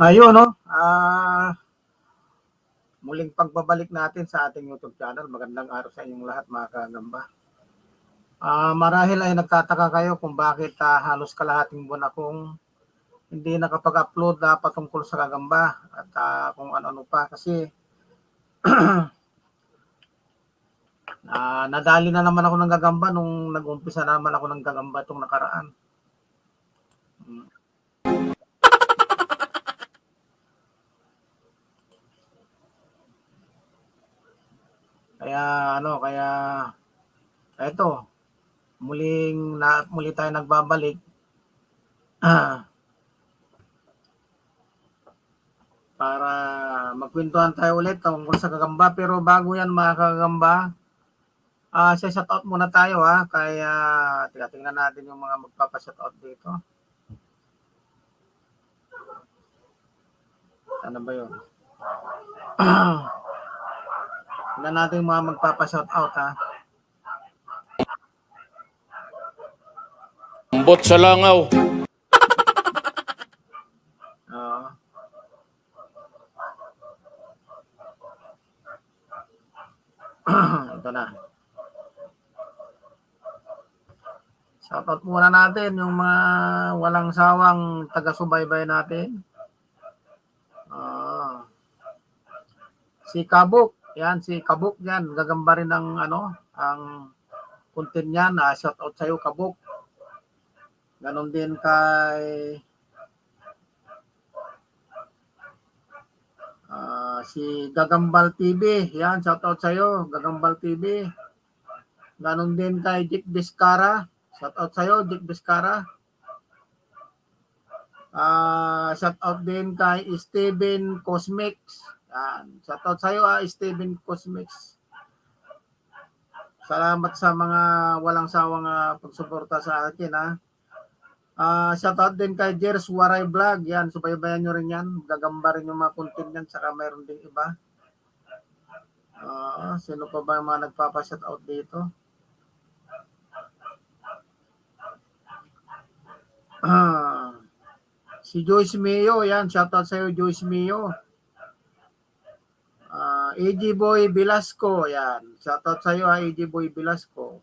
Ayun, no? Muling pagbabalik natin sa ating YouTube channel. Magandang araw sa inyong lahat, mga kagamba. Marahil ay nagtataka kayo kung bakit halos kalahating buwan akong hindi nakapag-upload patungkol sa kagamba at kung ano-ano pa. Kasi nadali na naman ako ng gagamba nung nag-umpisa naman ako ng gagamba itong nakaraan. Kaya eto, muli tayo nagbabalik. Para magkwentuhan tayo ulit tungkol sa kagamba. Pero bago yan, mga kagamba, shoutout muna tayo kaya tingnan natin yung mga magpapa-shoutout dito. Ano ba yun? Tingnan natin yung mga magpapa-shoutout Ambot sa langaw. Ito na. Shoutout muna natin yung mga walang sawang taga-subaybay natin. Si Kabuk, yan si Kabuk yan, gagamba rin ng ang content niyan. Shoutout sa iyo, Kabuk. Ganon din kay si Gagambal TV. Yan, shoutout sa iyo, Gagambal TV. Ganon din kay Dick Biscara. Shoutout sa iyo, Dick Biscara. Shoutout din kay Steven Cosmics. Yan, shoutout sa iyo, Steven Cosmics. Salamat sa mga walang sawang pagsuporta sa akin. Shoutout din kay Jers Waray Vlog. Yan, subaybayan nyo rin yan. Gagamba rin yung mga content yan. Saka mayroon din iba. Sino pa ba yung mga nagpapa-shoutout dito? Si Joyce Mio. Yan, shoutout sa iyo, Joyce Mio. AG Boy Velasco. Yan, shoutout sa iyo, AG Boy Velasco.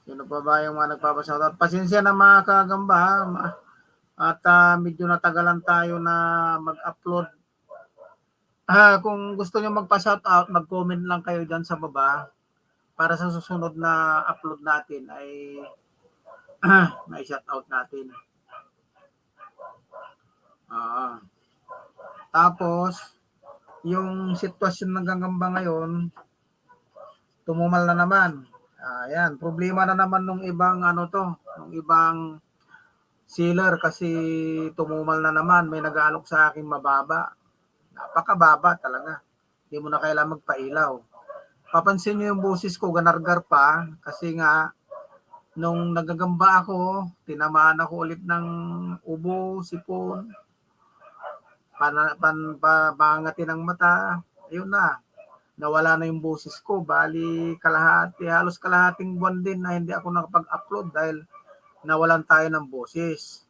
Sino pa ba yung mga nagpapa-shoutout? Pasensya na, mga kagamba, at medyo natagalan tayo na mag-upload. Kung gusto niyo magpa-shoutout, mag-comment lang kayo dyan sa baba para sa susunod na upload natin ay may shoutout natin. Tapos yung sitwasyon ng gagamba ngayon, tumumal na naman. Ayan, problema na naman nung ibang nung ibang sealer kasi tumumal na naman. May nag-aalok sa akin mababa. Napakababa talaga. Hindi mo na kailangan magpailaw. Papansin nyo yung boses ko, ganargar pa. Kasi nga, nung nagagamba ako, tinamaan ako ulit ng ubo, sipon, pangangati ng mata. Ayun na. Nawala na yung boses ko. Bali, halos kalahating buwan din na hindi ako nakapag-upload dahil nawalan tayo ng boses.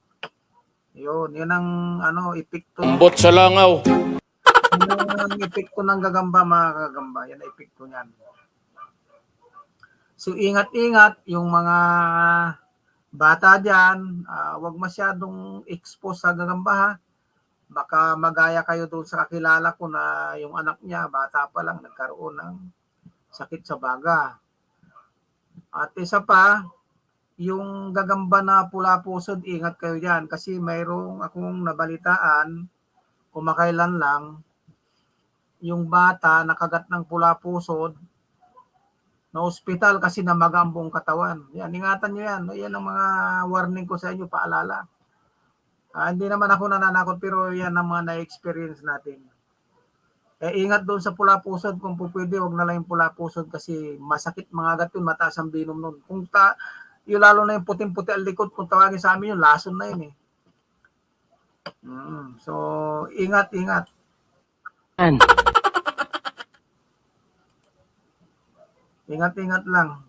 Yun ang epekto. Ambot sa langaw. Yung epekto ng gagamba, mga kagamba. Yan ang epekto niyan. So, ingat-ingat yung mga bata dyan. Huwag masyadong expose sa gagamba, Baka magaya kayo doon sa kakilala ko na yung anak niya, bata pa lang, nagkaroon ng sakit sa baga. At isa pa, yung gagamba na pula pusod, ingat kayo dyan. Kasi mayroong akong nabalitaan, kumakailan lang, yung bata nakagat ng pula pusod, na ospital kasi namaga ang buong katawan. Yan, ingatan nyo yan. Yan ang mga warning ko sa inyo, paalala. Hindi naman ako nananakot pero yan ang mga na-experience natin. Ingat doon sa pula pusod, kung pwede, wag na lang yung pula pusod kasi masakit mga agat yun, mataas ang binom nun. Yung lalo na yung puting-puti ang likod, kung tawagin sa amin yung lason na yun . So, ingat. Ingat lang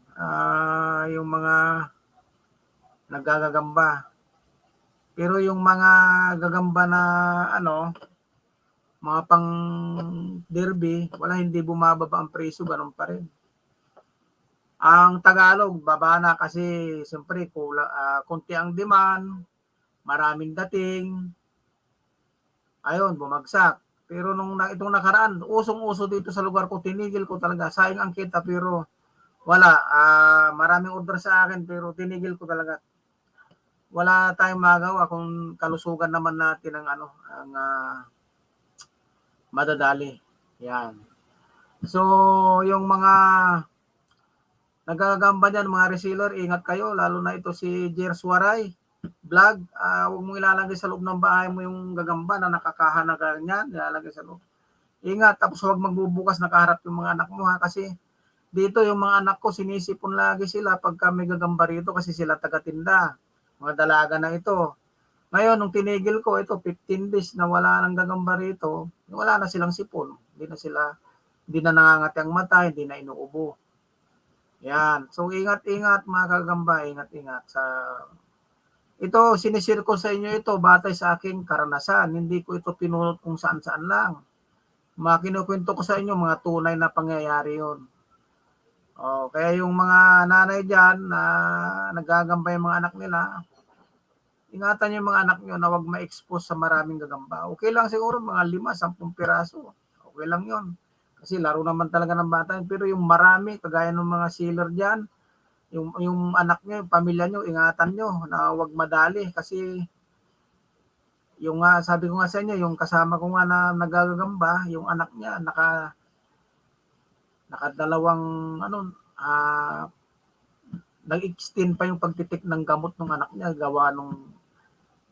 yung mga nagagagamba. Pero yung mga gagamba na ano, mga pang derby, wala, hindi bumababa ang presyo, ganun pa rin. Ang Tagalog, baba na kasi siyempre konti ang demand, maraming dating, ayun, bumagsak. Pero itong nakaraan, usong-uso dito sa lugar ko, tinigil ko talaga. Sayang ang kita pero wala. Maraming order sa akin pero tinigil ko talaga. Wala tayong magawa kung kalusugan naman natin ang madadali. Yan. So, yung mga nagagamba dyan, mga reseller, ingat kayo. Lalo na ito si Jers Waray vlog. Huwag mong ilalagay sa loob ng bahay mo yung gagamba na nakakaha na ganyan. Ilalagay sa loob. Ingat. Tapos huwag magbubukas nakaharap yung mga anak mo ha. Kasi dito yung mga anak ko, sinisipon lagi sila pagka may gagamba rito kasi sila taga-tinda. Mga dalaga na ito. Ngayon, nung tinigil ko, ito 15 days na wala nang gagamba rito, wala na silang sipon. Hindi na nangangati ang mata, hindi na inuubo. Yan. So, ingat-ingat mga kagamba, ingat-ingat. Ito, sinisir ko sa inyo ito, batay sa aking karanasan. Hindi ko ito pinulot kung saan-saan lang. Kinukwento ko sa inyo, mga tunay na pangyayari yon. Kaya yung mga nanay dyan na nagagamba yung mga anak nila, ingatan yung mga anak nyo na wag ma-expose sa maraming gagamba. Okay lang siguro mga 5-10 piraso. Okay lang yon. Kasi laro naman talaga ng bata. Pero yung marami, kagaya ng mga sealer dyan, yung anak nyo, yung pamilya nyo, ingatan nyo na wag madali. Kasi yung sabi ko nga sa inyo, yung kasama ko nga na nagagagamba, yung anak niya, nakadalawang nag-extend pa yung pagtitik ng gamot ng anak niya gawa nung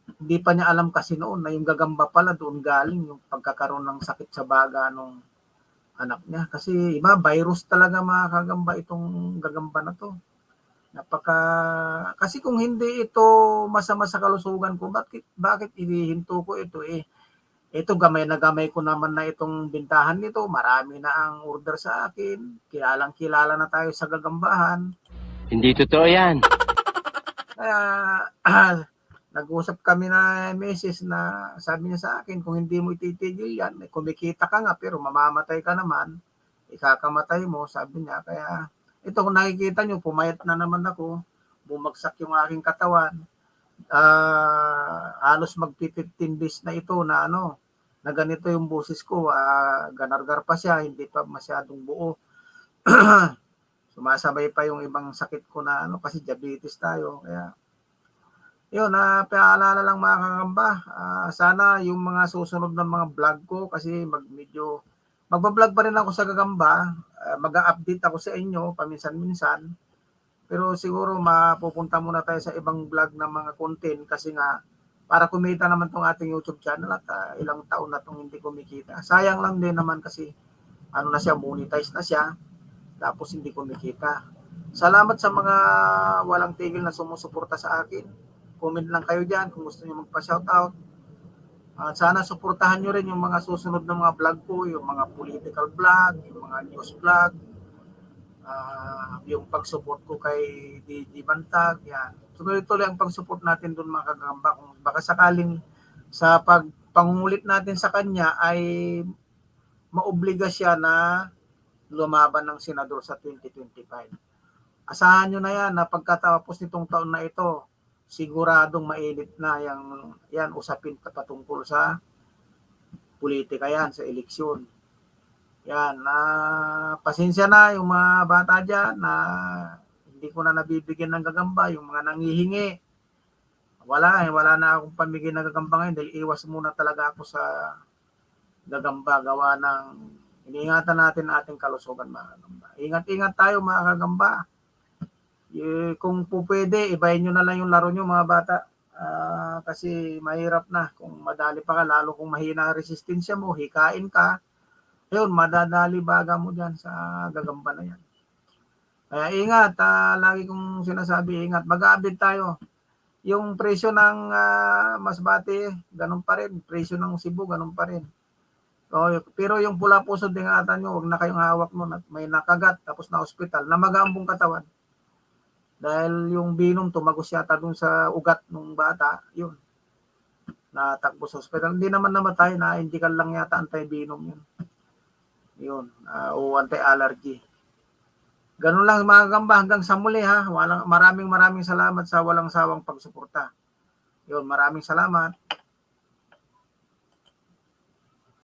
hindi pa niya alam kasi noon na yung gagamba pala doon galing yung pagkakaroon ng sakit sa baga nung anak niya. Kasi iba, virus talaga mga kagamba itong gagamba na to. Kasi kung hindi ito masama sa kalusugan ko, bakit inihinto ko ito ito gamay na gamay ko naman na itong bintahan nito. Marami na ang order sa akin. Kilalang kilala na tayo sa gagambahan. Hindi totoo yan. Kaya nag-usap kami na misis na sabi niya sa akin, kung hindi mo ititigil yan, kumikita ka nga pero mamamatay ka naman, ikakamatay mo, sabi niya. Kaya ito kung nakikita nyo, pumayat na naman ako, bumagsak yung aking katawan. Halos mag-15 days na ito na na ganito yung boses ko, ganargar pa siya, hindi pa masyadong buo. Sumasabay pa yung ibang sakit ko na kasi diabetes tayo. Kaya yun, paalala lang mga kakamba. Sana yung mga susunod na mga vlog ko kasi magbablog pa rin ako sa gagamba. Mag-a-update ako sa inyo paminsan-minsan. Pero siguro mapupunta muna tayo sa ibang vlog na mga content kasi nga para kumita naman tong ating YouTube channel at ilang taon na tong hindi kumikita. Sayang lang din naman kasi na siya, monetize na siya tapos hindi kumikita. Salamat sa mga walang tigil na sumusuporta sa akin. Comment lang kayo dyan kung gusto niyo magpa-shoutout. Sana suportahan nyo rin yung mga susunod na mga vlog ko, yung mga political vlog, yung mga news vlog, yung pag-support ko kay DJ Bantag, yan. Tuloy-tuloy ang pag-support natin doon mga kagamba. Kung baka sakaling sa pagpangungulit natin sa kanya ay maobliga siya na lumaban ng senador sa 2025. Asahan nyo na yan na pagkatapos nitong taon na ito, siguradong mainit na yan usapin patungkol sa politika yan, sa eleksyon. Yan, pasensya na yung mga bata dyan na hindi ko na nabibigyan ng gagamba, yung mga nangihingi. Wala na akong pamigay ng gagamba ngayon dahil iwas muna talaga ako sa gagamba gawa ng iniingatan natin ating kalusugan mga kagamba. Ingat-ingat tayo mga kagamba. Kung po pwede, ibahin nyo na lang yung laro nyo mga bata. Kasi mahirap na. Kung madali pa ka, lalo kung mahina ang resistensya mo, hikain ka, yun, madadali baga mo dyan sa gagamba na yan. Kaya ingat, lagi kong sinasabi, ingat. Mag-a-update tayo. Yung presyo ng Masbate, ganun pa rin. Presyo ng Cebu, ganun pa rin. Pero yung pula puso, ingatan nyo, huwag na kayong hawak nun at may nakagat tapos na ospital, na magambong katawan. Dahil yung binom tumagos yata dun sa ugat ng bata, yun. natakbo sa hospital. Hindi naman namatay, na-indical lang yata anti-venom yun. Yun, o anti-allergy. Ganun lang mga gamba, hanggang sa muli ha. Maraming salamat sa walang sawang pagsuporta. Yun, maraming salamat.